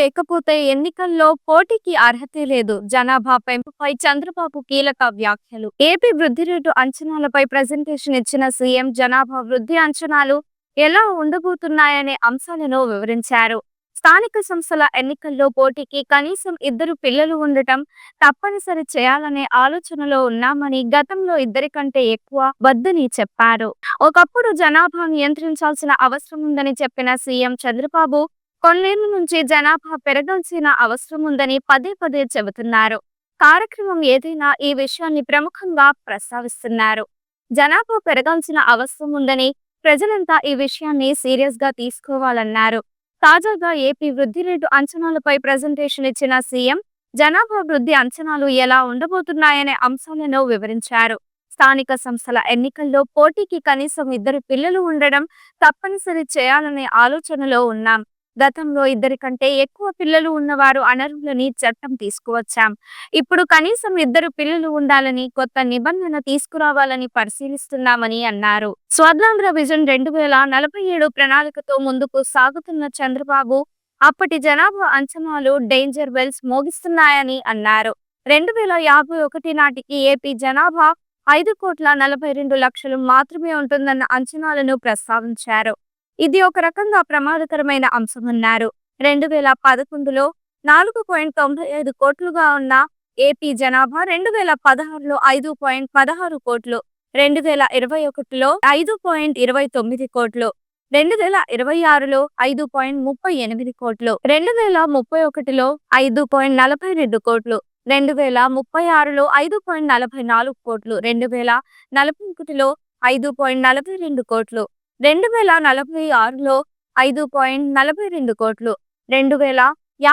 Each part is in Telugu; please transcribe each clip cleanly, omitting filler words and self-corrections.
లేకపోతే ఎన్నికల్లో పోటీకి అర్హతే లేదు. జనాభా పెంపుపై చంద్రబాబు కీలక వ్యాఖ్యలు. ఏపీ వృద్ధి రేటు అంచనాలపై ప్రెజెంటేషన్ ఇచ్చిన సీఎం జనాభా వృద్ధి అంచనాలు ఎలా ఉండబోతున్నాయనే అంశాలను వివరించారు. స్థానిక సంస్థల ఎన్నికల్లో పోటీకి కనీసం 2 పిల్లలు ఉండటం తప్పనిసరి చేయాలనే ఆలోచనలో ఉన్నామని, గతంలో 2 కంటే ఎక్కువ వద్దని చెప్పారు. ఒకప్పుడు జనాభా నియంత్రించాల్సిన అవసరం ఉందని చెప్పిన సీఎం చంద్రబాబు కొన్నేళ్ల నుంచి జనాభా పెరగాల్సిన అవసరం ఉందని పదే పదే చెబుతున్నారు. కార్యక్రమం ఏదైనా ఈ విషయాన్ని ప్రముఖంగా ప్రస్తావిస్తున్నారు. జనాభా పెరగాల్సిన అవసరం ఉందని, ప్రజలంతా ఈ విషయాన్ని సీరియస్ గా తీసుకోవాలన్నారు. తాజాగా ఏపీ వృద్ధి రేటు అంచనాలపై ప్రెజెంటేషన్ ఇచ్చిన సీఎం జనాభా వృద్ధి అంచనాలు ఎలా ఉండబోతున్నాయనే అంశాలను వివరించారు. స్థానిక సంస్థల ఎన్నికల్లో పోటీకి కనీసం 2 పిల్లలు ఉండడం తప్పనిసరి చేయాలనే ఆలోచనలో ఉన్నాం. గతంలో 2 కంటే ఎక్కువ పిల్లలు ఉన్నవారు అనర్హులని చట్టం తీసుకువచ్చాం. ఇప్పుడు కనీసం 2 పిల్లలు ఉండాలని కొత్త నిబంధన తీసుకురావాలని పరిశీలిస్తున్నామని అన్నారు. స్వర్ణాంధ్ర విజన్ 2047 ప్రణాళికతో ముందుకు సాగుతున్న చంద్రబాబు అప్పటి జనాభా అంచనాలు డేంజర్ బెల్స్ మోగిస్తున్నాయని అన్నారు. 2051 నాటికి ఏపీ జనాభా 5,42,00,000 మాత్రమే ఉంటుందన్న అంచనాలను ప్రస్తావించారు. ఇది ఒక రకంగా ప్రమాదకరమైన అంశమన్నారు. 2011లో 4.95 కోట్లుగా ఉన్న ఏపీ జనాభా 2016లో 5.16 కోట్లు, 2021లో 5.29 కోట్లు, 2026లో 5.38 కోట్లు, 2031లో 5.42 కోట్లు, 2036లో 5.44 కోట్లు, 2041లో 5.42 కోట్లు, 2046లో 5.42 కోట్లు,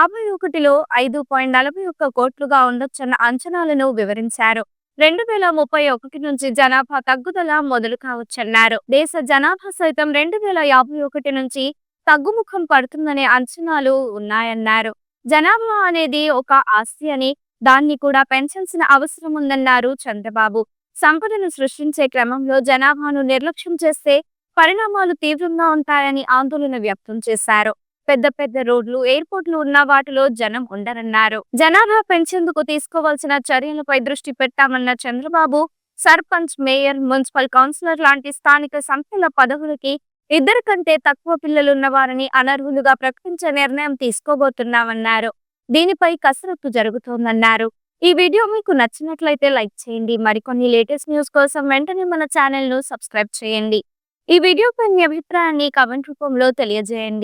2051లో 5.41 కోట్లుగా ఉండొచ్చన్న అంచనాలను వివరించారు. 2031 నుంచి జనాభా తగ్గుదల మొదలు కావచ్చన్నారు. దేశ జనాభా సైతం 2051 నుంచి తగ్గుముఖం పడుతుందనే అంచనాలు ఉన్నాయన్నారు. జనాభా అనేది ఒక ఆస్తి అని, దాన్ని కూడా పెంచాల్సిన అవసరం ఉందన్నారు చంద్రబాబు. సంపదను సృష్టించే క్రమంలో జనాభాను నిర్లక్ష్యం చేస్తే పరిణామాలు తీవ్రంగా ఉంటాయని ఆందోళన వ్యక్తం చేశారు. పెద్ద పెద్ద రోడ్లు, ఎయిర్పోర్ట్లు ఉన్న వాటిలో జనం ఉండరన్నారు. జనాభా పెంచేందుకు తీసుకోవాల్సిన చర్యలపై దృష్టి పెట్టామన్న Chandrababu sarpanch, mayor, municipal councillor లాంటి స్థానిక సంస్థల పదవులకి 2 కంటే తక్కువ పిల్లలున్న వారిని అనర్హులుగా ప్రకటించే నిర్ణయం తీసుకోబోతున్నామన్నారు. దీనిపై కసరత్తు జరుగుతోందన్నారు. ఈ వీడియో మీకు నచ్చినట్లయితే లైక్ చేయండి. మరికొన్ని లేటెస్ట్ న్యూస్ కోసం వెంటనే మన ఛానల్ ను సబ్స్క్రైబ్ చేయండి. ఈ వీడియోపై మీ అభిప్రాయాన్ని కామెంట్ రూపంలో తెలియజేయండి.